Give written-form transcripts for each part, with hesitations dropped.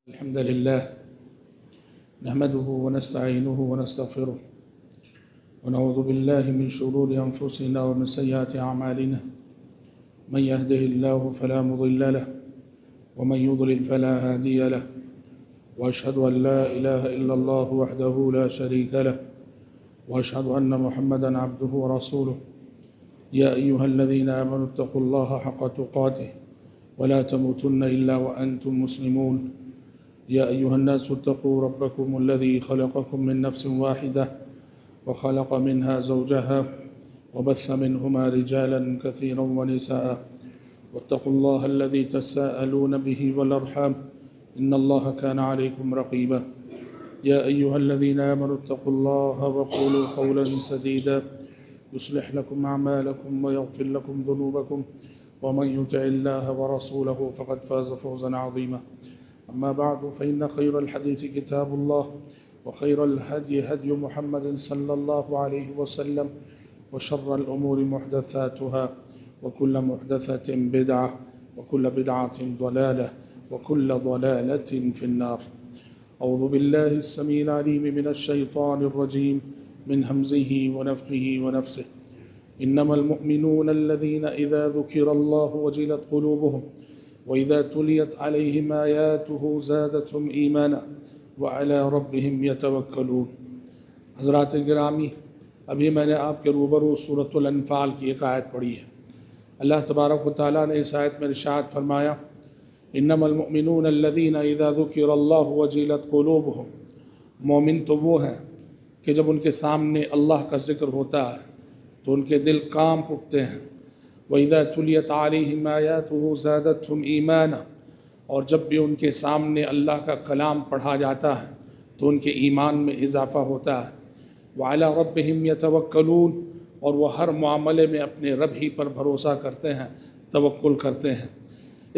الحمد لله نحمده ونستعينه ونستغفره ونعوذ بالله من شرور أنفسنا ومن سيئات أعمالنا من يهده الله فلا مضل له ومن يضلل فلا هادي له وأشهد أن لا إله إلا الله وحده لا شريك له وأشهد أن محمدًا عبده ورسوله يا أيها الذين آمنوا اتقوا الله حق تقاته ولا تموتن إلا وأنتم مسلمون يا أيها الناس اتقوا ربكم الذي خلقكم من نفس واحدة وخلق منها زوجها وبث منهما رجالا كثيرا ونساء واتقوا الله الذي تساءلون به والأرحام إن الله كان عليكم رقيبا يا أيها الذين آمنوا اتقوا الله وقولوا قولا سديدا يصلح لكم أعمالكم ويغفر لكم ذنوبكم ومن يطع الله ورسوله فقد فاز فوزا عظيما أما بعد فإن خير الحديث كتاب الله وخير الهدي هدي محمد صلى الله عليه وسلم وشر الأمور محدثاتها وكل محدثة بدعة وكل بدعة ضلالة وكل ضلالة في النار. أعوذ بالله السميع العليم من الشيطان الرجيم من همزه ونفخه ونفسه. إنما المؤمنون الذين إذا ذكر الله وجلت قلوبهم وإذا تليت عليهم آياته زادتهم إيمانا وعلى ربهم يتوكلون. حضرات گرامی، ابھی میں نے آپ کے روبرو سورۃ الانفال کی ایک آیت پڑھی ہے. اللہ تبارک و تعالیٰ نے اس آیت میں ارشاد فرمایا انما المؤمنون الذين اذا ذكر الله وجلت قلوبهم. مومن تو وہ ہیں کہ جب ان کے سامنے اللہ کا ذکر ہوتا ہے تو ان کے دل کانپ اٹھتے ہیں. وَإِذَا تُلِيَتْ عَلَيْهِمْ آيَاتُهُ زَادَتْهُمْ إِيمَانًا. اور جب بھی ان کے سامنے اللہ کا کلام پڑھا جاتا ہے تو ان کے ایمان میں اضافہ ہوتا ہے. وَعَلَىٰ رَبِّهِمْ يَتَوَكَّلُونَ. اور وہ ہر معاملے میں اپنے رب ہی پر بھروسہ کرتے ہیں، توکل کرتے ہیں.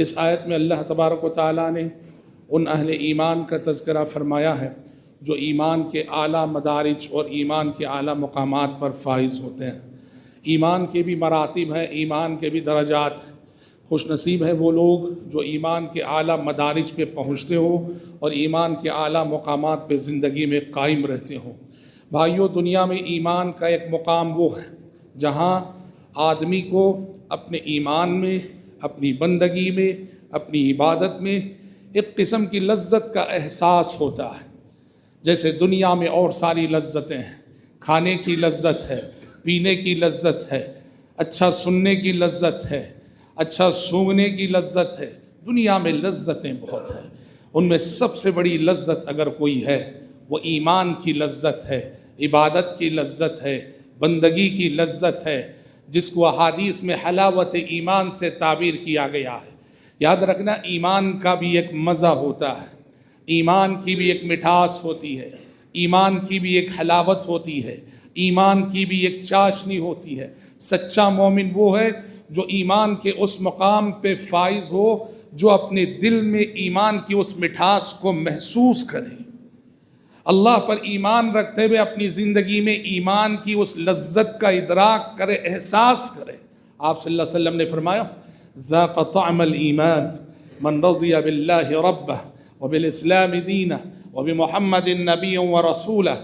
اس آیت میں اللہ تبارک و تعالیٰ نے ان اہل ایمان کا تذکرہ فرمایا ہے جو ایمان کے اعلیٰ مدارج اور ایمان کے اعلیٰ مقامات پر فائز ہوتے ہیں. ایمان کے بھی مراتب ہیں، ایمان کے بھی درجات ہیں. خوش نصیب ہیں وہ لوگ جو ایمان کے اعلیٰ مدارج پہ پہنچتے ہوں اور ایمان کے اعلیٰ مقامات پہ زندگی میں قائم رہتے ہوں. بھائیو، دنیا میں ایمان کا ایک مقام وہ ہے جہاں آدمی کو اپنے ایمان میں، اپنی بندگی میں، اپنی عبادت میں ایک قسم کی لذت کا احساس ہوتا ہے. جیسے دنیا میں اور ساری لذتیں ہیں، کھانے کی لذت ہے، پینے کی لذت ہے، اچھا سننے کی لذت ہے، اچھا سونگنے کی لذت ہے. دنیا میں لذتیں بہت ہیں. ان میں سب سے بڑی لذت اگر کوئی ہے وہ ایمان کی لذت ہے، عبادت کی لذت ہے، بندگی کی لذت ہے، جس کو احادیث میں حلاوت ایمان سے تعبیر کیا گیا ہے. یاد رکھنا، ایمان کا بھی ایک مزہ ہوتا ہے، ایمان کی بھی ایک مٹھاس ہوتی ہے، ایمان کی بھی ایک حلاوت ہوتی ہے، ایمان کی بھی ایک چاشنی ہوتی ہے. سچا مومن وہ ہے جو ایمان کے اس مقام پہ فائز ہو جو اپنے دل میں ایمان کی اس مٹھاس کو محسوس کرے، اللہ پر ایمان رکھتے ہوئے اپنی زندگی میں ایمان کی اس لذت کا ادراک کرے، احساس کرے. آپ صلی اللہ علیہ وسلم نے فرمایا ذاق طعم الایمان من رضی باللہ ربہ وبالاسلام دینہ وبمحمد نبی ورسولہ.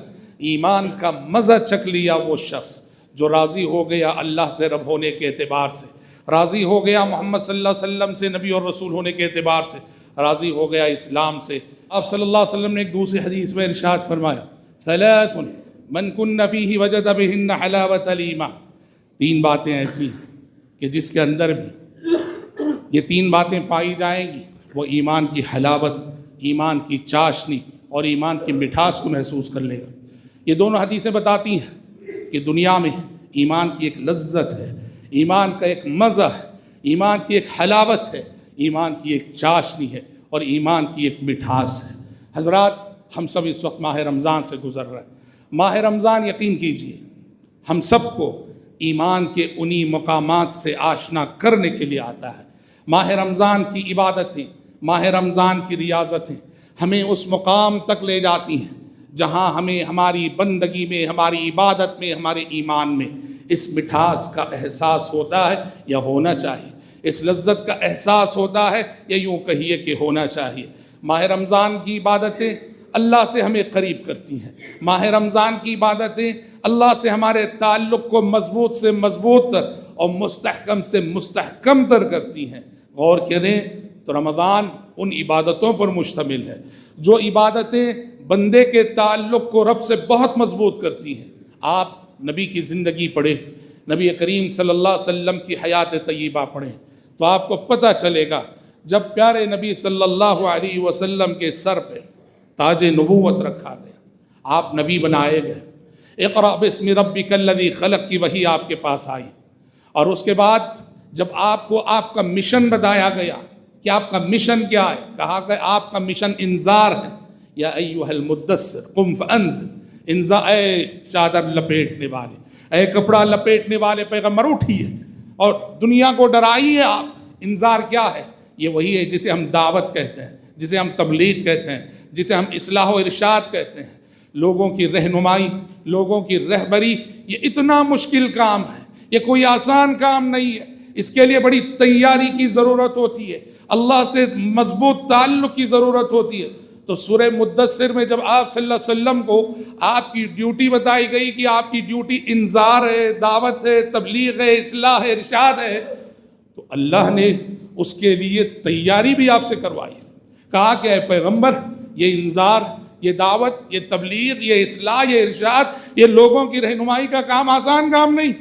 ایمان کا مزہ چکھ لیا وہ شخص جو راضی ہو گیا اللہ سے رب ہونے کے اعتبار سے، راضی ہو گیا محمد صلی اللہ علیہ وسلم سے نبی اور رسول ہونے کے اعتبار سے، راضی ہو گیا اسلام سے. آپ صلی اللہ علیہ وسلم نے ایک دوسری حدیث میں ارشاد فرمایا ثلاث من کن فیہ وجد بہن حلاوت الایمان. تین باتیں ایسی ہیں کہ جس کے اندر بھی یہ تین باتیں پائی جائیں گی وہ ایمان کی حلاوت، ایمان کی چاشنی اور ایمان کی مٹھاس کو محسوس کر لے گا. یہ دونوں حدیثیں بتاتی ہیں کہ دنیا میں ایمان کی ایک لذت ہے، ایمان کا ایک مزہ ہے، ایمان کی ایک حلاوت ہے، ایمان کی ایک چاشنی ہے اور ایمان کی ایک مٹھاس ہے. حضرات، ہم سب اس وقت ماہ رمضان سے گزر رہے ہیں. ماہ رمضان یقین کیجئے ہم سب کو ایمان کے انہی مقامات سے آشنا کرنے کے لیے آتا ہے. ماہ رمضان کی عبادتیں، ماہ رمضان کی ریاضتیں ہمیں اس مقام تک لے جاتی ہیں جہاں ہمیں ہماری بندگی میں، ہماری عبادت میں، ہمارے ایمان میں اس مٹھاس کا احساس ہوتا ہے یا ہونا چاہیے، اس لذت کا احساس ہوتا ہے یا یوں کہیے کہ ہونا چاہیے. ماہ رمضان کی عبادتیں اللہ سے ہمیں قریب کرتی ہیں، ماہ رمضان کی عبادتیں اللہ سے ہمارے تعلق کو مضبوط سے مضبوط اور مستحکم سے مستحکم تر کرتی ہیں۔ غور کریں تو رمضان ان عبادتوں پر مشتمل ہے جو عبادتیں بندے کے تعلق کو رب سے بہت مضبوط کرتی ہیں۔ آپ نبی کی زندگی پڑھیں، نبی کریم صلی اللہ علیہ وسلم کی حیات طیبہ پڑھیں تو آپ کو پتہ چلے گا جب پیارے نبی صلی اللہ علیہ وسلم کے سر پہ تاج نبوت رکھا گیا، آپ نبی بنائے گئے، اقرأ باسم ربک الذی خلق کی وحی آپ کے پاس آئی، اور اس کے بعد جب آپ کو آپ کا مشن بتایا گیا کہ آپ کا مشن کیا ہے، کہا کہ آپ کا مشن انذار ہے، یا ایھا المدثر قم فانذر، انذار، اے چادر لپیٹنے والے، اے کپڑا لپیٹنے والے پیغمبر اٹھیے اور دنیا کو ڈرائیے آپ۔ انذار کیا ہے؟ یہ وہی ہے جسے ہم دعوت کہتے ہیں، جسے ہم تبلیغ کہتے ہیں، جسے ہم اصلاح و ارشاد کہتے ہیں۔ لوگوں کی رہنمائی، لوگوں کی رہبری، یہ اتنا مشکل کام ہے، یہ کوئی آسان کام نہیں ہے، اس کے لیے بڑی تیاری کی ضرورت ہوتی ہے، اللہ سے مضبوط تعلق کی ضرورت ہوتی ہے۔ تو سورہ مدثر میں جب آپ صلی اللہ علیہ وسلم کو آپ کی ڈیوٹی بتائی گئی کہ آپ کی ڈیوٹی انذار ہے، دعوت ہے، تبلیغ ہے، اصلاح ہے، ارشاد ہے، تو اللہ نے اس کے لیے تیاری بھی آپ سے کروائی، کہا کہ اے پیغمبر یہ انذار، یہ دعوت، یہ تبلیغ، یہ اصلاح، یہ ارشاد، یہ لوگوں کی رہنمائی کا کام آسان کام نہیں،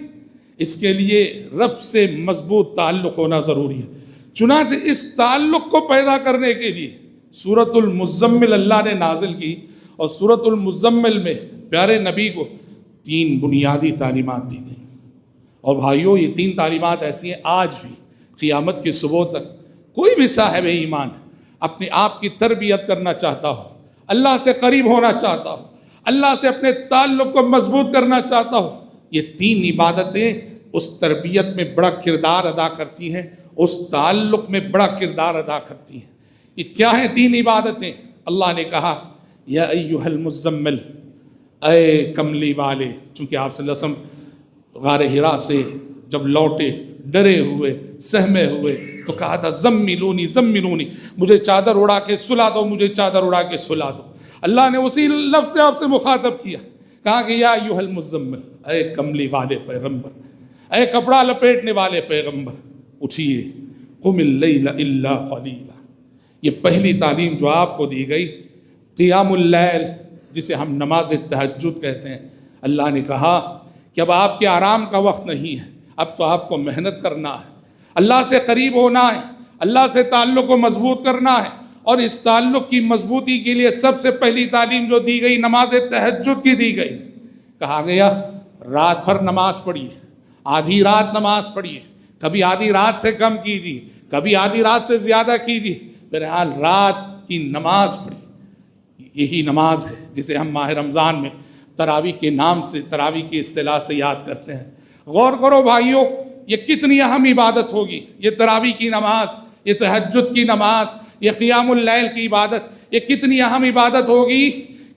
اس کے لیے رب سے مضبوط تعلق ہونا ضروری ہے۔ چنانچہ اس تعلق کو پیدا کرنے کے لیے سورۃ المزمل اللہ نے نازل کی، اور سورۃ المزمل میں پیارے نبی کو 3 بنیادی تعلیمات دی گئی۔ اور بھائیوں، یہ 3 تعلیمات ایسی ہیں آج بھی قیامت کی صبح تک کوئی بھی صاحب ایمان اپنے آپ کی تربیت کرنا چاہتا ہو، اللہ سے قریب ہونا چاہتا ہو، اللہ سے اپنے تعلق کو مضبوط کرنا چاہتا ہو، یہ 3 عبادتیں اس تربیت میں بڑا کردار ادا کرتی ہیں، اس تعلق میں بڑا کردار ادا کرتی ہیں۔ یہ کیا ہیں 3 عبادتیں؟ اللہ نے کہا یا ایھا المزمل، اے کملی والے، چونکہ آپ صلی اللہ علیہ وسلم غار حرا سے جب لوٹے ڈرے ہوئے سہمے ہوئے تو کہا تھا زملونی زملونی، مجھے چادر اڑا کے سلا دو، مجھے چادر اڑا کے سلا دو۔ اللہ نے اسی لفظ سے آپ سے مخاطب کیا، کہا کہ یا ایھا المزمل، اے کملی والے پیغمبر، اے کپڑا لپیٹنے والے پیغمبر، اٹھیے، قم اللیل الا قلیلا۔ یہ پہلی تعلیم جو آپ کو دی گئی، قیام اللیل، جسے ہم نماز تہجد کہتے ہیں۔ اللہ نے کہا کہ اب آپ کے آرام کا وقت نہیں ہے، اب تو آپ کو محنت کرنا ہے، اللہ سے قریب ہونا ہے، اللہ سے تعلق کو مضبوط کرنا ہے، اور اس تعلق کی مضبوطی کے لیے سب سے پہلی تعلیم جو دی گئی نماز تہجد کی دی گئی۔ کہا گیا رات بھر نماز پڑھیے، آدھی رات نماز پڑھیے، کبھی آدھی رات سے کم کیجیے، کبھی آدھی رات سے زیادہ کیجیے، بہرحال رات کی نماز پڑھی۔ یہی نماز ہے جسے ہم ماہ رمضان میں تراویح کے نام سے، تراویح کی اصطلاح سے یاد کرتے ہیں۔ غور کرو بھائیو، یہ کتنی اہم عبادت ہوگی، یہ تراویح کی نماز، یہ تہجد کی نماز، یہ قیام اللیل کی عبادت، یہ کتنی اہم عبادت ہوگی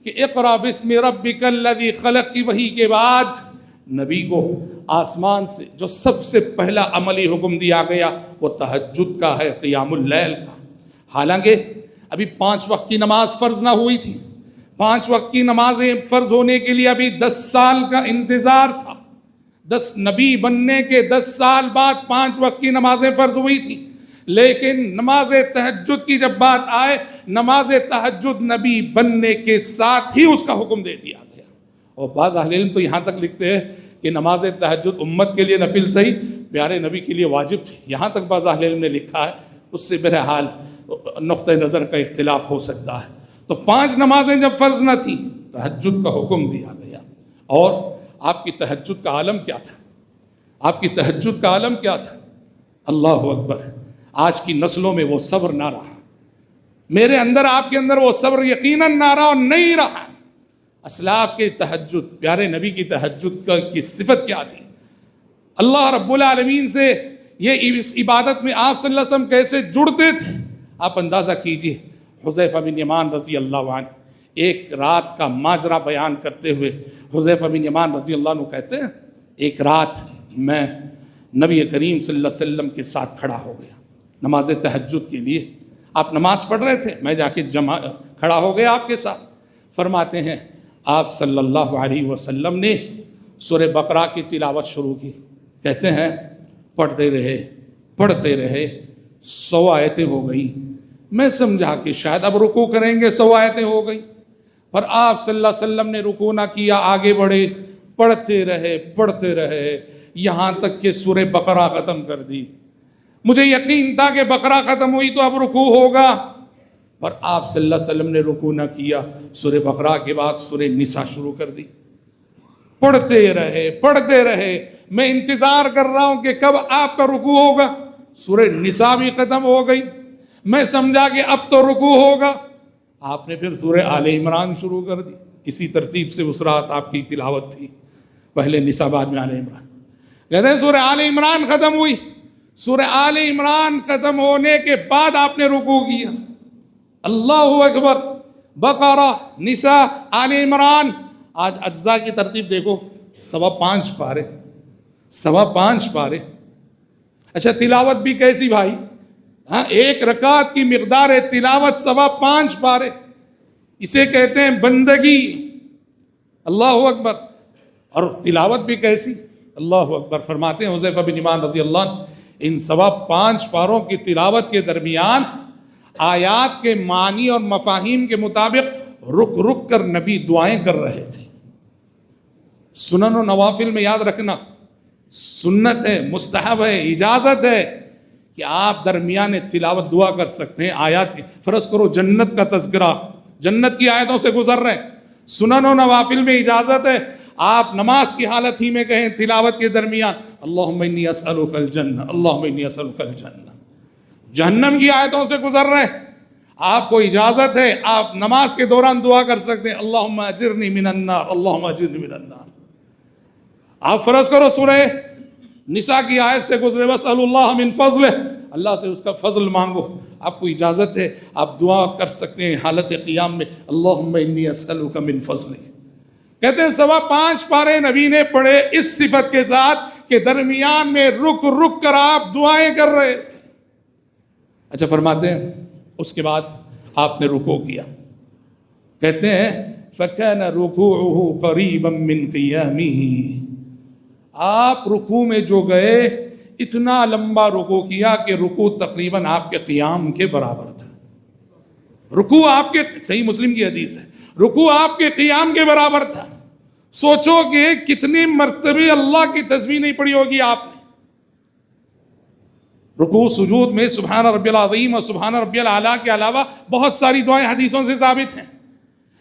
کہ اقرأ باسم ربک الذی خلق کی وحی کے بعد نبی کو آسمان سے جو سب سے پہلا عملی حکم دیا گیا وہ تہجد کا ہے، قیام اللیل کا۔ حالانکہ ابھی 5 وقت کی نماز فرض نہ ہوئی تھی، 5 وقت کی نمازیں فرض ہونے کے لیے ابھی 10 سال کا انتظار تھا، 10 نبی بننے کے 10 سال بعد 5 وقت کی نمازیں فرض ہوئی تھیں، لیکن نماز تہجد کی جب بات آئے، نماز تہجد نبی بننے کے ساتھ ہی اس کا حکم دے دیا گیا۔ اور بعض اہل علم تو یہاں تک لکھتے ہیں کہ نماز تہجد امت کے لیے نفل صحیح، پیارے نبی کے لیے واجب تھی، یہاں تک بعض اہل علم نے لکھا ہے، اس سے بہرحال نقطہ نظر کا اختلاف ہو سکتا ہے۔ تو 5 نمازیں جب فرض نہ تھیں، تہجد کا حکم دیا گیا۔ اور آپ کی تہجد کا عالم کیا تھا؟ آپ کی تہجد کا عالم کیا تھا؟ اللہ اکبر! آج کی نسلوں میں وہ صبر نہ رہا، میرے اندر آپ کے اندر وہ صبر یقیناً نہ رہا اور نہیں رہا۔ اسلاف کے تہجد، پیارے نبی کی تہجد کی صفت کیا تھی؟ اللہ رب العالمین سے یہ اس عبادت میں آپ صلی اللہ علیہ وسلم کیسے جڑتے تھے؟ آپ اندازہ کیجئے، حذیفہ بن یمان رضی اللہ عنہ ایک رات کا ماجرا بیان کرتے ہوئے حذیفہ بن یمان رضی اللہ عنہ کہتے ہیں، ایک رات میں نبی کریم صلی اللہ علیہ وسلم کے ساتھ کھڑا ہو گیا نماز تہجد کے لیے۔ آپ نماز پڑھ رہے تھے، میں جا کے کھڑا ہو گیا آپ کے ساتھ۔ فرماتے ہیں آپ صلی اللہ علیہ وسلم نے سورہ بقرہ کی تلاوت شروع کی، کہتے ہیں پڑھتے رہے 100 آیتیں ہو گئی۔ میں سمجھا کہ شاید اب رکوع کریں گے، 100 آیتیں ہو گئی، پر آپ صلی اللہ علیہ وسلم نے رکوع نہ کیا، آگے بڑھے، پڑھتے رہے یہاں تک کہ سورہ بقرہ ختم کر دی۔ مجھے یقین تھا کہ بقرہ ختم ہوئی تو اب رکوع ہوگا، پر آپ صلی اللہ علیہ وسلم نے رکوع نہ کیا، سورہ بقرہ کے بعد سورہ نساء شروع کر دی۔ پڑھتے رہے، میں انتظار کر رہا ہوں کہ کب آپ کا رکوع ہوگا۔ سورہ نساء بھی ختم ہو گئی، میں سمجھا کہ اب تو رکوع ہوگا۔ آپ نے پھر سورہ آل عمران شروع کر دی، اسی ترتیب سے اس رات آپ کی تلاوت تھی، پہلے نساء بعد میں آل عمران۔ کہتے ہیں سورہ آل عمران ختم ہوئی، سورہ آل عمران ختم ہونے کے بعد آپ نے رکوع کیا۔ اللہ اکبر، بقرہ، نساء، آل عمران۔ آج اجزاء کی ترتیب دیکھو، 5.25 پارے، 5.25 پارے۔ اچھا تلاوت بھی کیسی بھائی، ہاں، ایک رکعت کی مقدار ہے تلاوت 5.25 پارے، اسے کہتے ہیں بندگی۔ اللہ اکبر۔ اور تلاوت بھی کیسی، اللہ اکبر۔ فرماتے ہیں حذیفہ بن یمان رضی اللہ عنہ، ان 5.25 پاروں کی تلاوت کے درمیان آیات کے معنی اور مفاہیم کے مطابق رک کر نبی دعائیں کر رہے تھے۔ سنن و نوافل میں یاد رکھنا، سنت ہے، مستحب ہے، اجازت ہے کہ آپ درمیان تلاوت دعا کر سکتے ہیں۔ آیات فرض کرو جنت کا تذکرہ، جنت کی آیتوں سے گزر رہے ہیں، سنن و نوافل میں اجازت ہے آپ نماز کی حالت ہی میں کہیں تلاوت کے درمیان اللہم انی اسألک الجنہ، اللہم انی اسألک الجنہ۔ جہنم کی آیتوں سے گزر رہے ہیں، آپ کو اجازت ہے آپ نماز کے دوران دعا کر سکتے ہیں اللہم اجرنی من النار، اللہم اجرنی من النار۔ آپ فرض کرو سورہ نساء کی آیت سے گزرے وَاسْأَلُوا اللَّهَ مِن فَضْلِهِ، اللہ سے اس کا فضل مانگو، آپ کو اجازت ہے آپ دعا کر سکتے ہیں حالت قیام میں اللہم انی اسألک من فضلک۔ کہتے ہیں 5.25 پارے نبی نے پڑھے اس صفت کے ساتھ کہ درمیان میں رک کر آپ دعائیں کر رہے تھے۔ اچھا فرماتے ہیں اس کے بعد آپ نے رکوع کیا، کہتے ہیں فَكَانَ رُكُوعُهُ قَرِيبًا مِّن قِيَامِهِ، آپ رکوع میں جو گئے اتنا لمبا رکوع کیا کہ رکوع تقریباً آپ کے قیام کے برابر تھا۔ رکوع آپ کے، صحیح مسلم کی حدیث ہے، رکوع آپ کے قیام کے برابر تھا۔ سوچو کہ کتنے مرتبے اللہ کی تسبیح نہیں پڑھی ہوگی آپ نے۔ رکوع سجود میں سبحان ربی العظیم اور سبحان ربی الاعلیٰ کے علاوہ بہت ساری دعائیں حدیثوں سے ثابت ہیں۔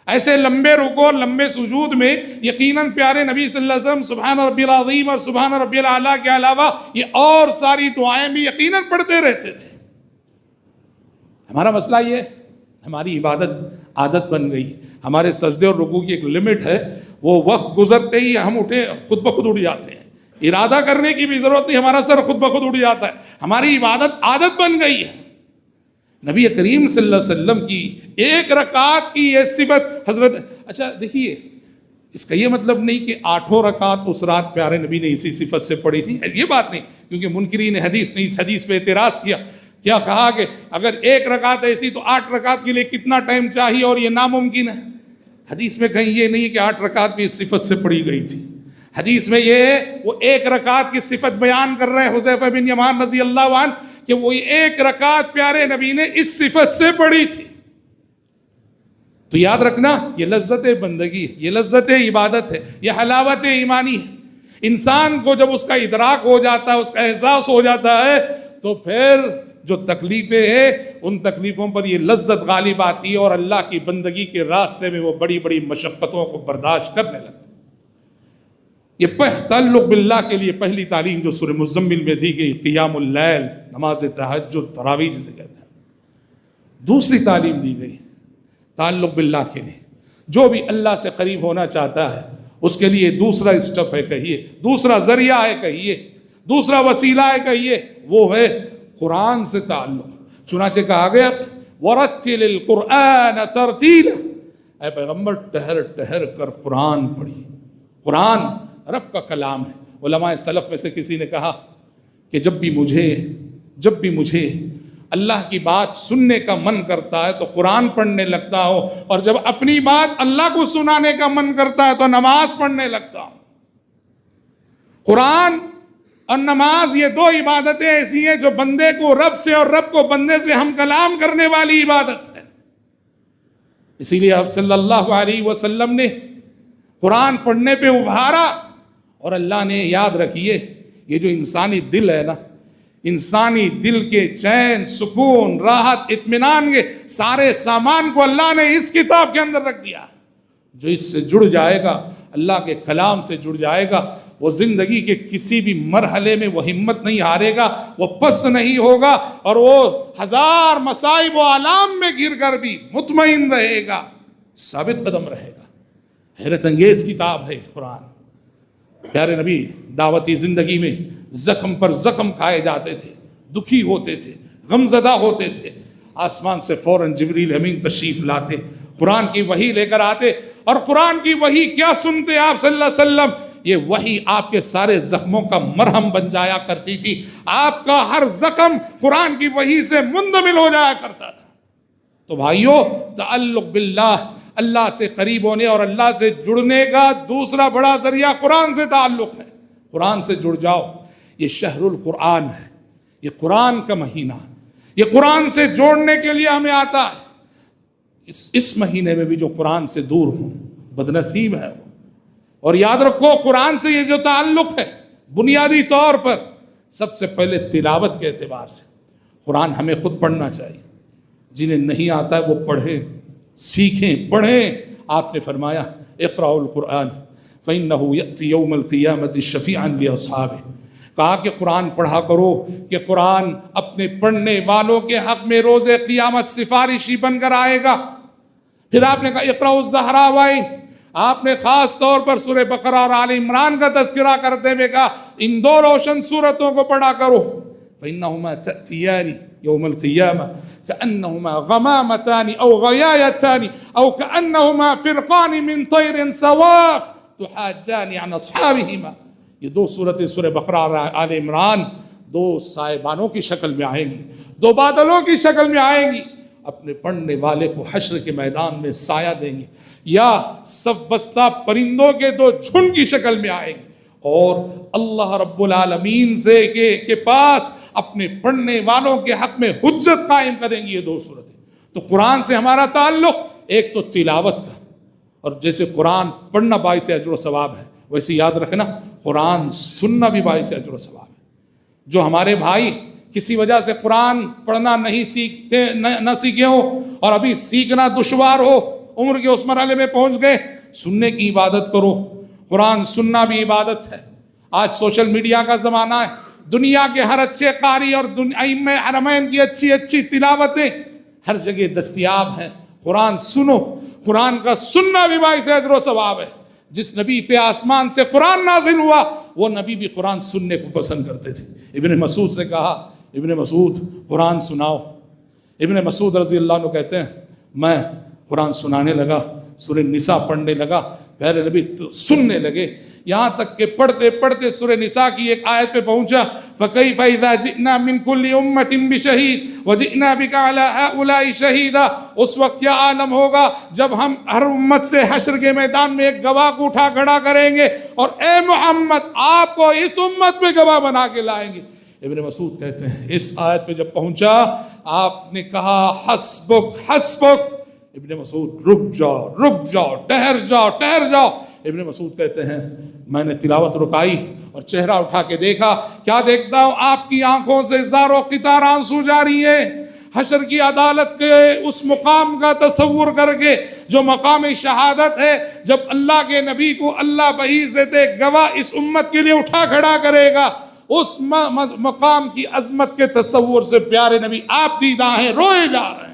ایسے لمبے رکوع اور لمبے سجود میں یقیناً پیارے نبی صلی اللہ علیہ وسلم سبحان ربی العظیم اور سبحان ربی الاعلیٰ کے علاوہ یہ اور ساری دعائیں بھی یقیناً پڑھتے رہتے تھے۔ ہمارا مسئلہ یہ ہماری عبادت عادت بن گئی، ہمارے سجدے اور رکوع کی ایک لمٹ ہے، وہ وقت گزرتے ہی ہم اٹھے خود بخود اٹھ جاتے ہیں، ارادہ کرنے کی بھی ضرورت نہیں، ہمارا سر خود بخود اٹھ جاتا ہے، ہماری عبادت عادت بن گئی ہے۔ نبی کریم صلی اللہ علیہ وسلم کی ایک رکعت کی یہ صفت حضرت، اچھا دیکھیے اس کا یہ مطلب نہیں کہ 8 رکعت اس رات پیارے نبی نے اسی صفت سے پڑھی تھی، یہ بات نہیں، کیونکہ منکرین حدیث نے اس حدیث پہ اعتراض کیا، کیا کہا کہ اگر 1 رکعت ایسی تو 8 رکعت کے لیے کتنا ٹائم چاہیے اور یہ ناممکن ہے۔ حدیث میں کہیں یہ نہیں کہ 8 رکعت بھی اس صفت سے پڑھی گئی تھی، حدیث میں یہ ہے وہ 1 رکعت کی صفت بیان کر رہے حذیفہ بن یمان رضی اللہ عنہ کہ وہ 1 رکعت پیارے نبی نے اس صفت سے پڑھی تھی۔ تو یاد رکھنا یہ لذت بندگی ہے، یہ لذت عبادت ہے، یہ حلاوت ایمانی ہے۔ انسان کو جب اس کا ادراک ہو جاتا ہے، اس کا احساس ہو جاتا ہے، تو پھر جو تکلیفیں ہیں ان تکلیفوں پر یہ لذت غالب آتی ہے اور اللہ کی بندگی کے راستے میں وہ بڑی بڑی مشقتوں کو برداشت کرنے لگتا ہے۔ یہ تعلق باللہ کے لیے پہلی تعلیم جو سورہ مزمل میں دی گئی، قیام اللیل، نماز تہجد، تراویح جسے کہتے ہیں۔ دوسری تعلیم دی گئی تعلق باللہ کے لیے، جو بھی اللہ سے قریب ہونا چاہتا ہے اس کے لیے دوسرا اسٹیپ ہے کہیے، دوسرا ذریعہ ہے کہیے، دوسرا وسیلہ ہے کہیے، وہ ہے قرآن سے تعلق۔ چنانچہ کہا گیا وَرَتِّلِ الْقُرْآنَ تَرْتِيلًا، اے پیغمبر ٹہر ٹہر کر قرآن پڑھی۔ قرآن رب کا کلام ہے۔ علماء سلف میں سے کسی نے کہا کہ جب بھی مجھے اللہ کی بات سننے کا من کرتا ہے تو قرآن پڑھنے لگتا ہو، اور جب اپنی بات اللہ کو سنانے کا من کرتا ہے تو نماز پڑھنے لگتا ہوں۔ قرآن اور نماز یہ دو عبادتیں ایسی ہیں جو بندے کو رب سے اور رب کو بندے سے ہم کلام کرنے والی عبادت ہے۔ اسی لیے آپ صلی اللہ علیہ وسلم نے قرآن پڑھنے پہ ابھارا، اور اللہ نے یاد رکھیے یہ جو انسانی دل ہے نا، انسانی دل کے چین، سکون، راحت، اطمینان کے سارے سامان کو اللہ نے اس کتاب کے اندر رکھ دیا۔ جو اس سے جڑ جائے گا، اللہ کے کلام سے جڑ جائے گا، وہ زندگی کے کسی بھی مرحلے میں وہ ہمت نہیں ہارے گا، وہ پست نہیں ہوگا، اور وہ ہزار مصائب و آلام میں گر کر بھی مطمئن رہے گا، ثابت قدم رہے گا۔ حیرت انگیز کتاب ہے قرآن۔ پیارے نبی دعوتی زندگی میں زخم پر زخم کھائے جاتے تھے، دکھی ہوتے تھے، غمزدہ ہوتے تھے، آسمان سے فوراً جبریل امین تشریف لاتے، قرآن کی وحی لے کر آتے، اور قرآن کی وحی کیا سنتے آپ صلی اللہ علیہ وسلم؟ یہ وحی آپ کے سارے زخموں کا مرہم بن جایا کرتی تھی، آپ کا ہر زخم قرآن کی وحی سے مندمل ہو جایا کرتا تھا۔ تو بھائیو، تعلق باللہ، اللہ سے قریب ہونے اور اللہ سے جڑنے کا دوسرا بڑا ذریعہ قرآن سے تعلق ہے۔ قرآن سے جڑ جاؤ۔ یہ شہر القرآن ہے، یہ قرآن کا مہینہ، یہ قرآن سے جوڑنے کے لیے ہمیں آتا ہے۔ اس مہینے میں بھی جو قرآن سے دور ہوں بدنصیب ہے وہ۔ اور یاد رکھو، قرآن سے یہ جو تعلق ہے بنیادی طور پر سب سے پہلے تلاوت کے اعتبار سے قرآن ہمیں خود پڑھنا چاہیے۔ جنہیں نہیں آتا ہے وہ پڑھیں، سیکھیں، پڑھیں۔ آپ نے فرمایا اقرأوا القرآن فإنه يأتي يوم القيامة شفيعا لأصحابه۔ کہا کہ قرآن پڑھا کرو کہ قرآن اپنے پڑھنے والوں کے حق میں روز قیامت سفارشی بن کر آئے گا۔ پھر آپ نے کہا اقرأوا الزہراوین، آپ نے خاص طور پر سورہ بقرہ اور آل عمران کا تذکرہ کرتے ہوئے کہا ان دو روشن سورتوں کو پڑھا کرو۔ فإنهما تأتيان يوم القيامة كأنهما غمامتان أو غيايتان أو كأنهما فرقان من طير صواف تحاجان عن أصحابهما۔ یہ دو صورتیں سورہ بقرہ اور آل عمران دو سائبانوں کی شکل میں آئیں گی، دو بادلوں کی شکل میں آئیں گی، اپنے پڑھنے والے کو حشر کے میدان میں سایہ دیں گی، یا صف بستہ پرندوں کے دو جھنڈ کی شکل میں آئیں گی، اور اللہ رب العالمین سے کے پاس اپنے پڑھنے والوں کے حق میں حجت قائم کریں گی یہ دو صورتیں۔ تو قرآن سے ہمارا تعلق ایک تو تلاوت کا، اور جیسے قرآن پڑھنا باعث اجر و ثواب ہے، ویسے یاد رکھنا قرآن سننا بھی باعث اجر و ثواب ہے۔ جو ہمارے بھائی کسی وجہ سے قرآن پڑھنا نہیں سیکھتے، نہ سیکھے ہو، اور ابھی سیکھنا دشوار ہو، عمر کے اس مرحلے میں پہنچ گئے، سننے کی عبادت کرو۔ قرآن سننا بھی عبادت ہے۔ آج سوشل میڈیا کا زمانہ ہے، دنیا کے ہر اچھے قاری اور ائمہ حرمین کی اچھی اچھی تلاوتیں ہر جگہ دستیاب ہیں۔ قرآن سنو، قرآن کا سننا بھی باعث اجر و ثواب ہے۔ جس نبی پہ آسمان سے قرآن نازل ہوا وہ نبی بھی قرآن سننے کو پسند کرتے تھے۔ ابن مسعود سے کہا ابن مسعود قرآن سناؤ۔ ابن مسعود رضی اللہ عنہ کہتے ہیں میں قرآن سنانے لگا، سورہ نساء پڑھنے لگا، پہلے نبی سننے لگے، یہاں تک کہ پڑھتے پڑھتے سورہ نساء کی ایک آیت پہ پہنچا فَكَيْفَ إِذَا جِئْنَا مِن كُلِّ أُمَّةٍ بِشَهِيدٍ وَجِئْنَا بِكَ عَلَىٰ هَؤُلَاءِ شَهِيدًا۔ اس وقت کیا عالم ہوگا جب ہم ہر امت سے حشر کے میدان میں ایک گواہ کو اٹھا کھڑا کریں گے، اور اے محمد آپ کو اس امت میں گواہ بنا کے لائیں گے۔ ابن مسعود کہتے ہیں اس آیت پہ جب پہنچا آپ نے کہا حسبک حسبک۔ ابن مسعود رک جاؤ، ٹہر جاؤ۔ ابن مسعود کہتے ہیں میں نے تلاوت رکائی اور چہرہ اٹھا کے دیکھا، کیا دیکھتا ہوں؟ آپ کی آنکھوں سے زاروں قطار آنسو جاری ہیں، حشر کی عدالت کے اس مقام کا تصور کر کے جو مقام شہادت ہے، جب اللہ کے نبی کو اللہ بعزت گواہ اس امت کے لیے اٹھا کھڑا کرے گا، اس مقام کی عظمت کے تصور سے پیارے نبی آپ دیدہ ہیں، روئے جا رہے ہیں۔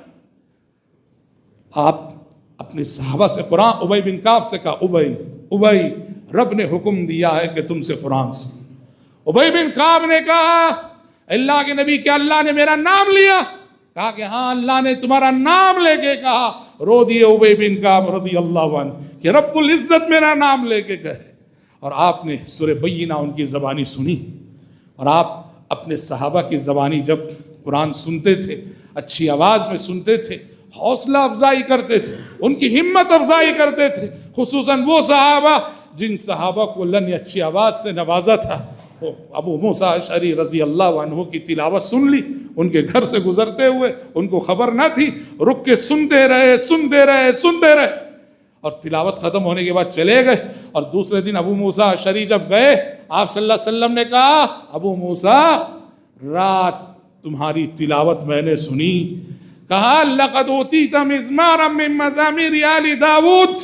آپ اپنے صحابہ سے قرآن، ابی بن کعب سے کہا ابی رب نے حکم دیا ہے کہ تم سے قرآن سن۔ ابی بن کعب نے کہا اللہ کے نبی کیا اللہ نے میرا نام لیا؟ کہا کہ ہاں اللہ نے تمہارا نام لے کے کہا۔ رو دیے ابی بن کعب رضی اللہ عنہ کہ رب العزت میرا نام لے کے کہے۔ اور آپ نے سورہ بینہ ان کی زبانی سنی، اور آپ اپنے صحابہ کی زبانی جب قرآن سنتے تھے، اچھی آواز میں سنتے تھے، حوصلہ افزائی کرتے تھے، ان کی ہمت افزائی کرتے تھے، خصوصاً وہ صحابہ جن صحابہ کو اللہ نے اچھی آواز سے نوازا تھا۔ ابو موسیٰ اشعری رضی اللہ عنہ کی تلاوت سن لی، ان کے گھر سے گزرتے ہوئے، ان کو خبر نہ تھی، رک کے سنتے رہے اور تلاوت ختم ہونے کے بعد چلے گئے۔ اور دوسرے دن ابو موسیٰ اشعری جب گئے، آپ صلی اللہ علیہ وسلم نے کہا، ابو موسیٰ رات تمہاری تلاوت میں نے سنی، کہا لقد اوتیت مزمارا من مزامیر آل داؤد،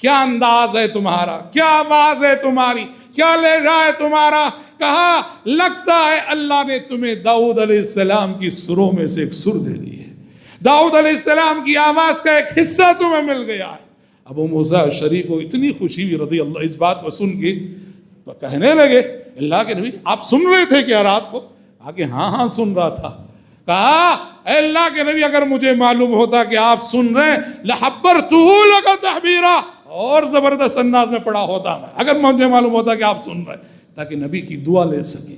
کیا انداز ہے تمہارا، کیا آواز ہے تمہاری، کیا لہجہ ہے تمہارا۔ کہا لگتا ہے اللہ نے تمہیں داؤد علیہ السلام کی سروں میں سے ایک سر دے دی ہے، داؤد علیہ السلام کی آواز کا ایک حصہ تمہیں مل گیا ہے۔ ابو موسیٰ اشعری کو اتنی خوشی ہوئی رضی اللہ اس بات کو سن کے، تو کہنے لگے اللہ کے نبی آپ سن رہے تھے کیا رات کو؟ کہا کہ ہاں سن رہا تھا۔ کہا اے اللہ کے نبی اگر مجھے معلوم ہوتا کہ آپ سن رہے لحبرتہ لک تحبیرا، اور زبردست انداز میں پڑھا ہوتا میں، اگر مجھے معلوم ہوتا کہ آپ سن رہے، تاکہ نبی کی دعا لے سکیں۔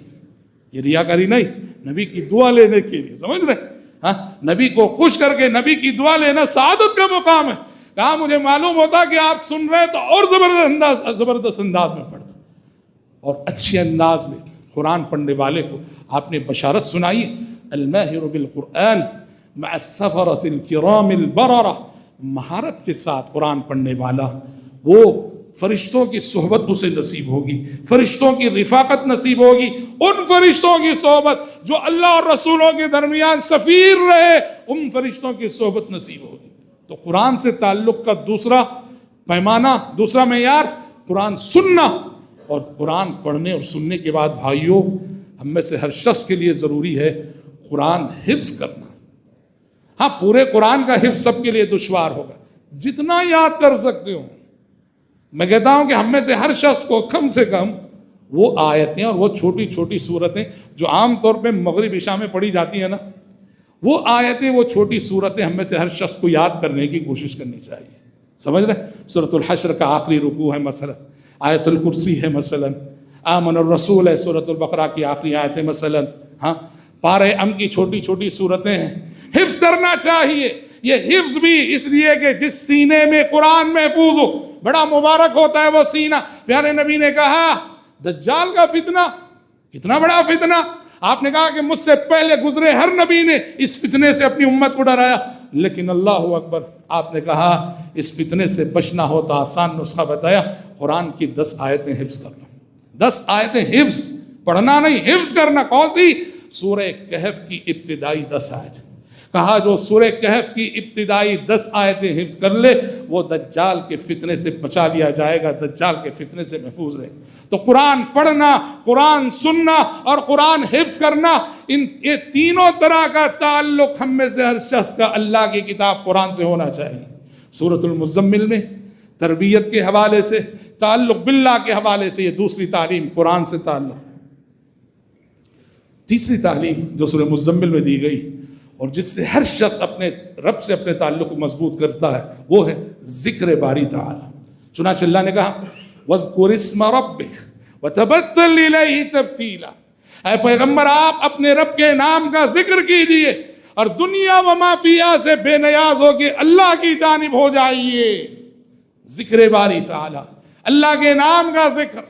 یہ ریاکاری نہیں، نبی کی دعا لینے کے لیے، سمجھ رہے؟ ہاں، نبی کو خوش کر کے نبی کی دعا لینا سعادت کا مقام ہے۔ کہا مجھے معلوم ہوتا کہ آپ سن رہے تو اور زبردست انداز میں پڑھتا، اور اچھے انداز میں قرآن پڑھنے والے کو آپ نے بشارت سنائی، الماہر بالقرآن مع السفرۃ الکرام البررہ، مہارت کے ساتھ قرآن پڑھنے والا وہ فرشتوں کی صحبت اسے نصیب ہوگی، فرشتوں کی رفاقت نصیب ہوگی، ان فرشتوں کی صحبت جو اللہ اور رسولوں کے درمیان سفیر رہے، ان فرشتوں کی صحبت نصیب ہوگی۔ تو قرآن سے تعلق کا دوسرا پیمانہ، دوسرا معیار قرآن سننا، اور قرآن پڑھنے اور سننے کے بعد بھائیوں ہم میں سے ہر شخص کے لیے ضروری ہے قرآن حفظ کرنا۔ ہاں پورے قرآن کا حفظ سب کے لیے دشوار ہوگا، جتنا یاد کر سکتے ہو۔ میں کہتا ہوں کہ ہم میں سے ہر شخص کو کم سے کم وہ آیتیں اور وہ چھوٹی چھوٹی سورتیں جو عام طور پہ مغرب عشاء میں پڑھی جاتی ہیں نا، وہ آیتیں، وہ چھوٹی سورتیں ہم میں سے ہر شخص کو یاد کرنے کی کوشش کرنی چاہیے۔ سمجھ رہے؟ سورۃ الحشر کا آخری رکوع ہے مثلا، آیت الکرسی ہے مثلا، آمن الرسول ہے سورۃ البقرہ کی آخری آیت ہے مثلا، ہاں پارہ ام کی چھوٹی چھوٹی صورتیں ہیں، حفظ کرنا چاہیے۔ یہ حفظ بھی اس لیے کہ جس سینے میں قرآن محفوظ ہو بڑا مبارک ہوتا ہے وہ سینہ۔ پیارے نبی نے کہا دجال کا فتنہ کتنا بڑا فتنہ، آپ نے کہا کہ مجھ سے پہلے گزرے ہر نبی نے اس فتنے سے اپنی امت کو ڈرایا، لیکن اللہ اکبر، آپ نے کہا اس فتنے سے بچنا ہوتا آسان نسخہ بتایا، قرآن کی 10 آیتیں حفظ کرنا۔ 10 آیتیں حفظ، پڑھنا نہیں، حفظ کرنا۔ کون سی؟ سورہ کہف کی ابتدائی 10 آیت۔ کہا جو سورہ کہف کی ابتدائی 10 آیتیں حفظ کر لے وہ دجال کے فتنے سے بچا لیا جائے گا، دجال کے فتنے سے محفوظ رہے۔ تو قرآن پڑھنا، قرآن سننا اور قرآن حفظ کرنا، یہ تینوں طرح کا تعلق ہم میں سے ہر شخص کا اللہ کی کتاب قرآن سے ہونا چاہیے۔ سورۃ المزمل میں تربیت کے حوالے سے، تعلق باللہ کے حوالے سے یہ دوسری تعلیم قرآن سے تعلق۔ تیسری تعلیم جو سورہ مزمل میں دی گئی اور جس سے ہر شخص اپنے رب سے اپنے تعلق کو مضبوط کرتا ہے وہ ہے ذکر باری تعالی۔ چنانچہ اللہ نے کہا وَاذْكُرِ اسْمَ رَبِّكَ وَتَبَتَّلْ إِلَيْهِ تَبْتِيلًا، اے پیغمبر آپ اپنے رب کے نام کا ذکر کیجئے اور دنیا و ما فیہا سے بے نیاز ہو کے اللہ کی جانب ہو جائیے۔ ذکر باری تعالی، اللہ کے نام کا ذکر۔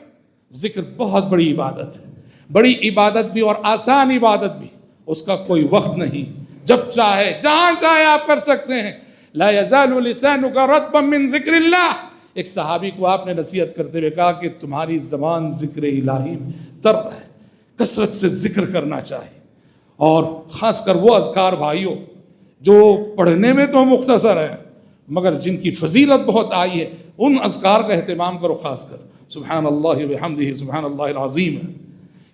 ذکر بہت بڑی عبادت ہے، بڑی عبادت بھی اور آسان عبادت بھی، اس کا کوئی وقت نہیں، جب چاہے جہاں چاہے آپ کر سکتے ہیں۔ لا يزال لسانك رطبا من ذکر اللہ، ایک صحابی کو آپ نے نصیحت کرتے ہوئے کہا کہ تمہاری زبان ذکر الہی تر ہے، کثرت سے ذکر کرنا چاہیے، اور خاص کر وہ اذکار بھائیوں جو پڑھنے میں تو مختصر ہیں مگر جن کی فضیلت بہت آئی ہے، ان اذکار کا اہتمام کرو۔ خاص کر سبحان اللہ وبحمدہ سبحان اللہ العظیم،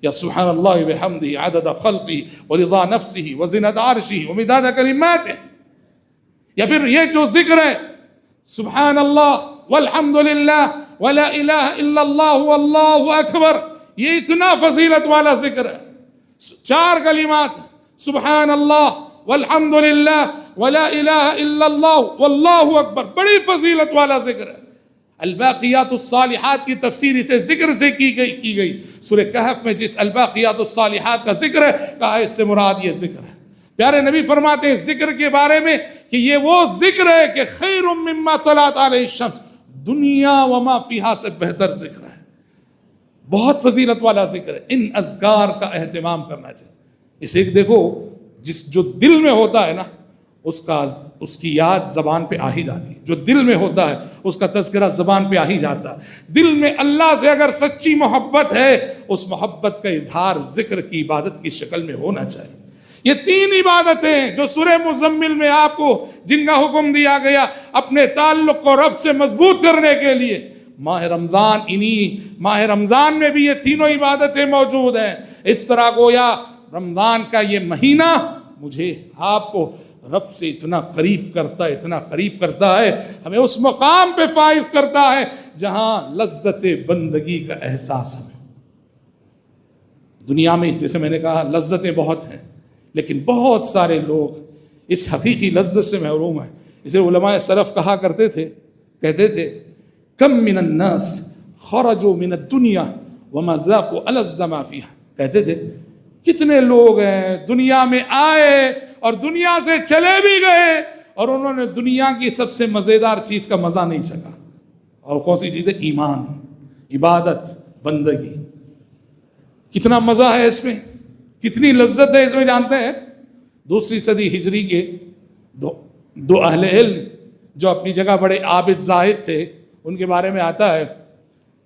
یا سبحان اللہ وبحمدہ عدد خلقہ ورضا نفسہ وزنۃ عرشہ ومداد کلماتہ، یا پھر یہ جو ذکر ہے سبحان اللہ والحمد للہ ولا الہ الا اللہ واللہ اکبر، یہ اتنا فضیلت والا ذکر ہے۔ 4 کلمات، سبحان اللہ والحمد للہ ولا الہ الا اللہ واللہ اکبر، بڑی فضیلت والا ذکر ہے۔ الباقیات الصالحات کی تفسیر اسے ذکر سے کی گئی. سورہ کہف میں جس الباقیات الصالحات کا ذکر ہے کہا اس سے مراد یہ ذکر ہے. پیارے نبی فرماتے ہیں ذکر کے بارے میں کہ یہ وہ ذکر ہے کہ خیر مما طلعت علیہ الشمس، دنیا وما فیہا سے بہتر ذکر ہے، بہت فضیلت والا ذکر ہے. ان اذکار کا اہتمام کرنا چاہیے. اسے دیکھو جو دل میں ہوتا ہے نا اس کی یاد زبان پہ آ ہی جاتی ہے. جو دل میں ہوتا ہے اس کا تذکرہ زبان پہ آ ہی جاتا ہے. دل میں اللہ سے اگر سچی محبت ہے اس محبت کا اظہار ذکر کی عبادت کی شکل میں ہونا چاہیے. یہ 3 عبادتیں جو سورہ مزمل میں آپ کو جن کا حکم دیا گیا اپنے تعلق کو رب سے مضبوط کرنے کے لیے، ماہ رمضان میں بھی یہ تینوں عبادتیں موجود ہیں. اس طرح گویا رمضان کا یہ مہینہ مجھے آپ کو رب سے اتنا قریب کرتا ہے ہمیں اس مقام پہ فائز کرتا ہے جہاں لذت بندگی کا احساس ہمیں. دنیا میں جیسے میں نے کہا لذتیں بہت ہیں لیکن بہت سارے لوگ اس حقیقی لذت سے محروم ہیں. اسے علماء سلف کہتے تھے کم من الناس خرجوا من الدنیا وما ذاقوا ألذ ما فيها. کہتے تھے کتنے لوگ ہیں دنیا میں آئے اور دنیا سے چلے بھی گئے اور انہوں نے دنیا کی سب سے مزیدار چیز کا مزہ نہیں چکھا. اور کون سی چیز ہے؟ ایمان، عبادت، بندگی. کتنا مزہ ہے اس میں، کتنی لذت ہے اس میں. جانتے ہیں 2 صدی ہجری کے دو اہل علم جو اپنی جگہ بڑے عابد زاہد تھے، ان کے بارے میں آتا ہے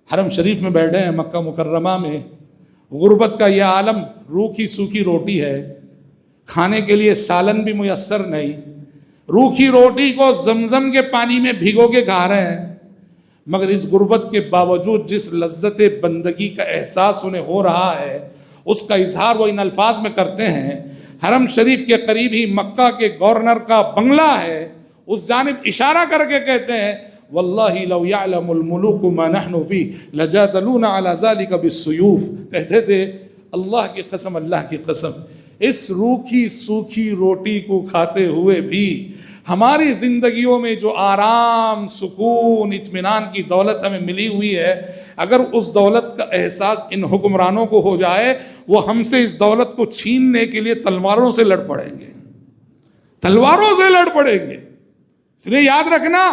حرم شریف میں بیٹھے ہیں مکہ مکرمہ میں، غربت کا یہ عالم، روکھی سوکھی روٹی ہے، کھانے کے لیے سالن بھی میسر نہیں، روکھی روٹی کو زمزم کے پانی میں بھگو کے کھا رہے ہیں. مگر اس غربت کے باوجود جس لذت بندگی کا احساس انہیں ہو رہا ہے اس کا اظہار وہ ان الفاظ میں کرتے ہیں. حرم شریف کے قریب ہی مکہ کے گورنر کا بنگلہ ہے، اس جانب اشارہ کر کے کہتے ہیں واللہ لو یعلم الملوک ما نحن فیہ لجادلونا علی ذلک بالسیوف. کہتے تھے اللہ کی قسم اس روکھی سوکھی روٹی کو کھاتے ہوئے بھی ہماری زندگیوں میں جو آرام، سکون، اطمینان کی دولت ہمیں ملی ہوئی ہے، اگر اس دولت کا احساس ان حکمرانوں کو ہو جائے وہ ہم سے اس دولت کو چھیننے کے لیے تلواروں سے لڑ پڑیں گے. اس لیے یاد رکھنا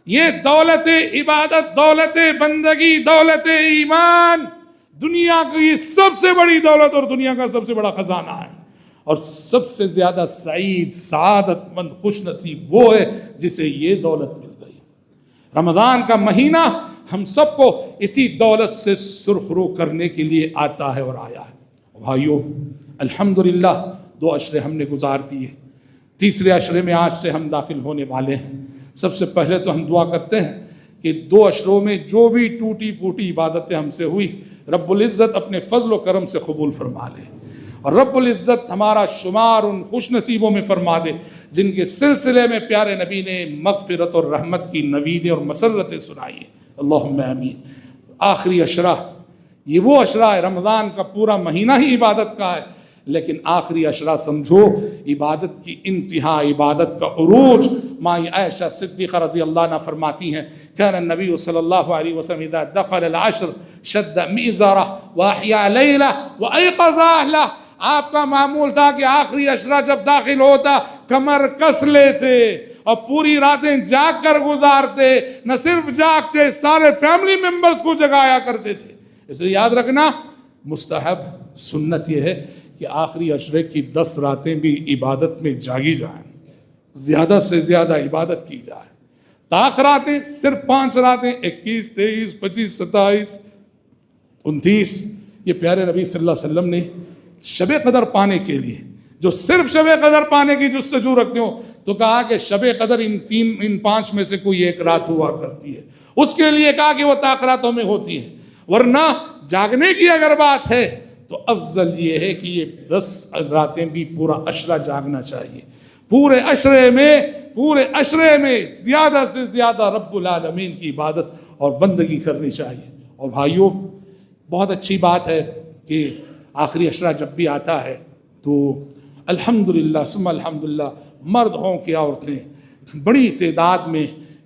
یہ دولت عبادت، دولت بندگی، دولت ایمان دنیا کی سب سے بڑی دولت اور دنیا کا سب سے بڑا خزانہ ہے. اور سب سے زیادہ سعید، سعادت مند، خوش نصیب وہ ہے جسے یہ دولت مل گئی. رمضان کا مہینہ ہم سب کو اسی دولت سے سرخرو کرنے کے لیے آتا ہے اور آیا ہے. بھائیو الحمدللہ 2 عشرے ہم نے گزار دیے، 3 عشرے میں آج سے ہم داخل ہونے والے ہیں. سب سے پہلے تو ہم دعا کرتے ہیں کہ 2 عشروں میں جو بھی ٹوٹی پوٹی عبادتیں ہم سے ہوئی رب العزت اپنے فضل و کرم سے قبول فرما لے، اور رب العزت ہمارا شمار ان خوش نصیبوں میں فرما دے جن کے سلسلے میں پیارے نبی نے مغفرت اور رحمت کی نویدیں اور مسرتیں سنائی ہیں. اللہم آمین. آخری عشرہ یہ وہ عشرہ ہے، رمضان کا پورا مہینہ ہی عبادت کا ہے لیکن آخری عشرہ سمجھو عبادت کی انتہا، عبادت کا عروج. ماں عائشہ صدیقہ رضی اللہ عنہ فرماتی ہیں کان النبی صلی اللہ علیہ وسلم اذا دخل العشر شد میزرہ واحیا لیلہ وایقظ اہلہ. آپ کا معمول تھا کہ آخری عشرہ جب داخل ہوتا کمر کس لیتے اور پوری راتیں جاگ کر گزارتے. نہ صرف جاگتے، سارے فیملی ممبرز کو جگایا کرتے تھے. اس لیے یاد رکھنا مستحب سنت یہ ہے کہ آخری عشرے کی 10 راتیں بھی عبادت میں جاگی جائیں، زیادہ سے زیادہ عبادت کی جائے. طاق راتیں صرف 5 راتیں 21، 23، 25، 27، 29 یہ پیارے نبی صلی اللہ علیہ وسلم نے شب قدر پانے کے لیے، جو صرف شب قدر پانے کی جستجو رکھتے ہو تو کہا کہ شب قدر ان 5 میں سے کوئی ایک رات ہوا کرتی ہے. اس کے لیے کہا کہ وہ طاق راتوں میں ہوتی ہے. ورنہ جاگنے کی اگر بات ہے تو افضل یہ ہے کہ یہ 10 راتیں بھی پورا عشرہ جاگنا چاہیے. پورے عشرے میں زیادہ سے زیادہ رب العالمین کی عبادت اور بندگی کرنی چاہیے. اور بھائیوں بہت اچھی بات ہے کہ آخری عشرہ جب بھی آتا ہے تو الحمدللہ ثم الحمدللہ مرد ہوں کہ عورتیں بڑی تعداد میں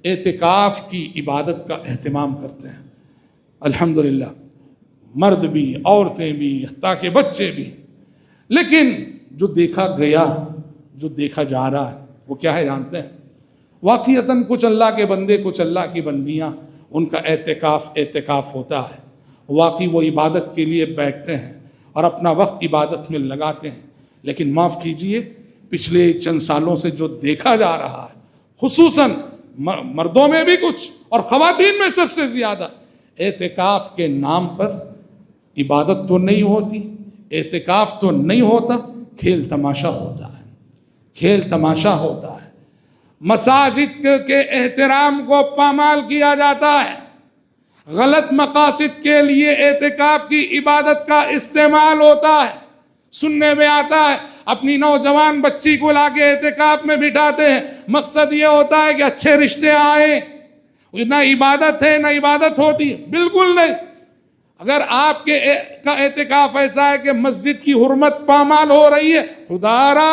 اعتکاف کی عبادت کا اہتمام کرتے ہیں، الحمدللہ، مرد بھی، عورتیں بھی، تاکہ بچے بھی۔ لیکن جو دیکھا گیا، جو دیکھا جا رہا ہے، وہ کیا ہے جانتے ہیں؟ واقعتاً کچھ اللہ کے بندے، کچھ اللہ کی بندیاں، ان کا اعتکاف ہوتا ہے، واقعی وہ عبادت کے لیے بیٹھتے ہیں اور اپنا وقت عبادت میں لگاتے ہیں، لیکن معاف کیجئے، پچھلے چند سالوں سے جو دیکھا جا رہا ہے، خصوصاً مردوں میں بھی کچھ اور خواتین میں سب سے زیادہ، اعتکاف کے نام پر عبادت تو نہیں ہوتی، اعتکاف تو نہیں ہوتا، کھیل تماشا ہوتا ہے، کھیل تماشا ہوتا ہے، مساجد کے احترام کو پامال کیا جاتا ہے، غلط مقاصد کے لیے اعتکاف کی عبادت کا استعمال ہوتا ہے۔ سننے میں آتا ہے اپنی نوجوان بچی کو لا کے اعتکاف میں بٹھاتے ہیں، مقصد یہ ہوتا ہے کہ اچھے رشتے آئیں، نہ عبادت ہے نہ عبادت ہوتی، بالکل نہیں۔ اگر آپ کے کا اعتکاف ایسا ہے کہ مسجد کی حرمت پامال ہو رہی ہے، خدا را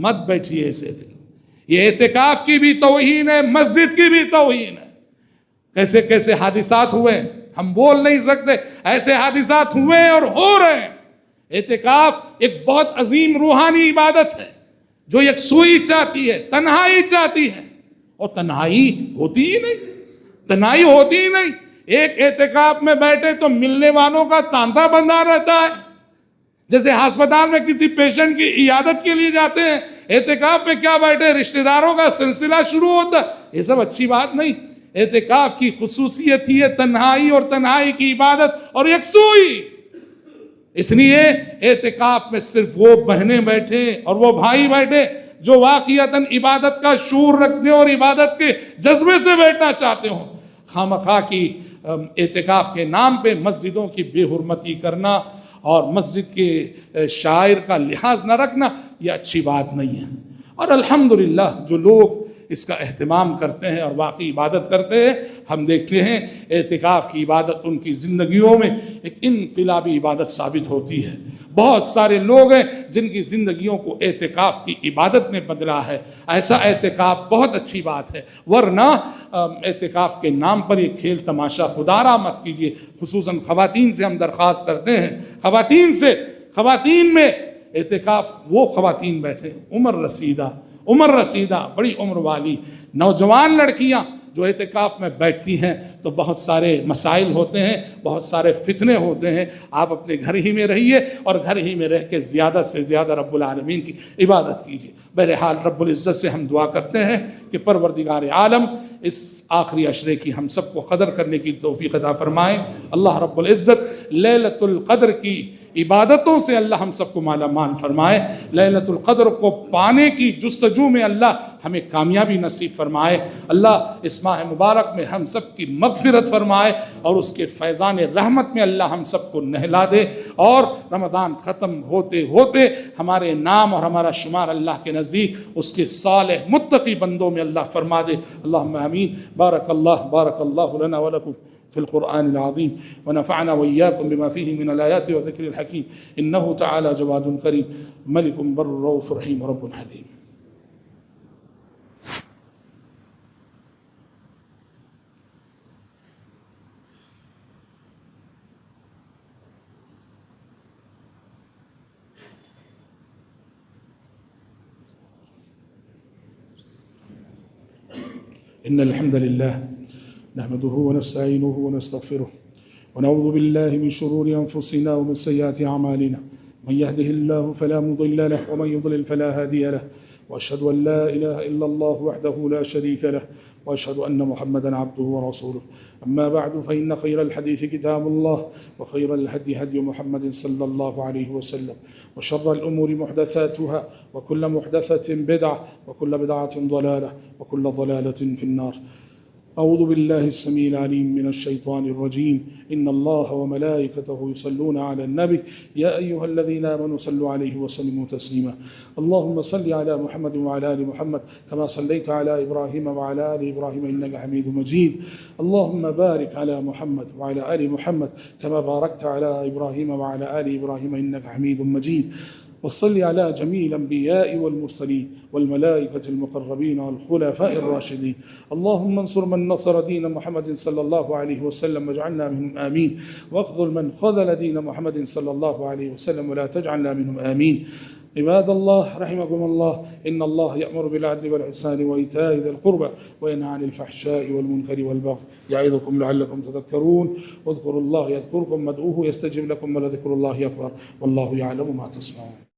مت بیٹھیے اس اعتکاف۔ یہ اعتکاف کی بھی توہین ہے، مسجد کی بھی توہین ہے۔ کیسے کیسے حادثات ہوئے ہم بول نہیں سکتے، ایسے حادثات ہوئے اور ہو رہے ہیں۔ اعتکاف ایک بہت عظیم روحانی عبادت ہے جو یکسوئی چاہتی ہے، تنہائی چاہتی ہے، اور تنہائی ہوتی ہی نہیں، تنہائی ہوتی ہی نہیں۔ ایک اعتکاف میں بیٹھے تو ملنے والوں کا تانتا بندھا رہتا ہے، جیسے ہسپتال میں کسی پیشنٹ کی عیادت کے لیے جاتے ہیں، اعتکاف میں کیا بیٹھے رشتہ داروں کا سلسلہ شروع ہوتا ہے۔ یہ سب اچھی بات نہیں۔ اعتکاف کی خصوصیت ہی ہے تنہائی، اور تنہائی کی عبادت اور یکسوئی۔ اس لیے اعتکاف میں صرف وہ بہنیں بیٹھے اور وہ بھائی بیٹھے جو واقعتاً عبادت کا شعور رکھتے اور عبادت کے جذبے سے بیٹھنا چاہتے ہوں۔ خامخواہ کی اعتکاف کے نام پہ مسجدوں کی بے حرمتی کرنا اور مسجد کے شاعر کا لحاظ نہ رکھنا، یہ اچھی بات نہیں ہے۔ اور الحمدللہ جو لوگ اس کا اہتمام کرتے ہیں اور واقعی عبادت کرتے ہیں، ہم دیکھتے ہیں اعتکاف کی عبادت ان کی زندگیوں میں ایک انقلابی عبادت ثابت ہوتی ہے۔ بہت سارے لوگ ہیں جن کی زندگیوں کو اعتکاف کی عبادت میں بدلا ہے۔ ایسا اعتکاف بہت اچھی بات ہے، ورنہ اعتکاف کے نام پر یہ کھیل تماشا خدا را مت کیجیے۔ خصوصاً خواتین سے ہم درخواست کرتے ہیں، خواتین میں اعتکاف وہ خواتین بیٹھے، عمر رسیدہ بڑی عمر والی نوجوان لڑکیاں جو اعتکاف میں بیٹھتی ہیں تو بہت سارے مسائل ہوتے ہیں، بہت سارے فتنے ہوتے ہیں۔ آپ اپنے گھر ہی میں رہیے اور گھر ہی میں رہ کے زیادہ سے زیادہ رب العالمین کی عبادت کیجیے۔ بہرحال رب العزت سے ہم دعا کرتے ہیں کہ پروردگار عالم اس آخری عشرے کی ہم سب کو قدر کرنے کی توفیق عطا فرمائے۔ اللہ رب العزت لیلۃ القدر کی عبادتوں سے اللہ ہم سب کو مالا مال فرمائے۔ لیلۃ القدر کو پانے کی جستجو میں اللہ ہمیں کامیابی نصیب فرمائے۔ اللہ اس ماہ مبارک میں ہم سب کی مغفرت فرمائے اور اس کے فیضان رحمت میں اللہ ہم سب کو نہلا دے، اور رمضان ختم ہوتے ہوتے ہمارے نام اور ہمارا شمار اللہ کے نزدیک اس کے صالح متقی بندوں میں اللہ فرما دے۔ اللہم آمین۔ بارک اللہ لنا ولکم في القرآن العظيم، ونفعنا وإياكم بما فيه من الآيات وذكر الحكيم، إنه تعالى جواد كريم، ملك بر رؤوف رحيم، رب حليم۔ إن الحمد لله نحمده ونستعينه ونستغفره ونعوذ بالله من شرور أنفسنا ومن سيئات أعمالنا، من يهده الله فلا مضل له ومن يضلل فلا هادي له، وأشهد أن لا إله إلا الله وحده لا شريك له، وأشهد أن محمدًا عبده ورسوله. أما بعد، فإن خير الحديث كتاب الله، وخير الهدي هدي محمد صلى الله عليه وسلم، وشر الأمور محدثاتها، وكل محدثة بدعة، وكل بدعة ضلالة، وكل ضلالة في النار. أعوذ بالله السميع العليم من الشيطان الرجيم. إن الله وملائكته يصلون على النبي يا أيها الذين آمنوا صلوا عليه وسلموا تسليما. اللهم صل على محمد وعلى آل محمد كما صليت على إبراهيم وعلى آل إبراهيم إنك حميد مجيد. اللهم بارك على محمد وعلى آل محمد كما باركت على إبراهيم وعلى آل إبراهيم إنك حميد مجيد. وصل على جميع الأنبياء والمرسلين والملائكة المقربين والخلفاء الراشدين. اللهم انصر من نصر دين محمد صلى الله عليه وسلم واجعلنا منهم آمين، واخذل من خذل دين محمد صلى الله عليه وسلم ولا تجعلنا منهم آمين. عباد الله رحمكم الله، إن الله يأمر بالعدل والإحسان وإيتاء ذي القربى وينهى عن الفحشاء والمنكر والبغي يعظكم لعلكم تذكرون. واذكروا الله يذكركم وادعوه يستجب لكم ولذكر الله أكبر والله يعلم ما تصنعون.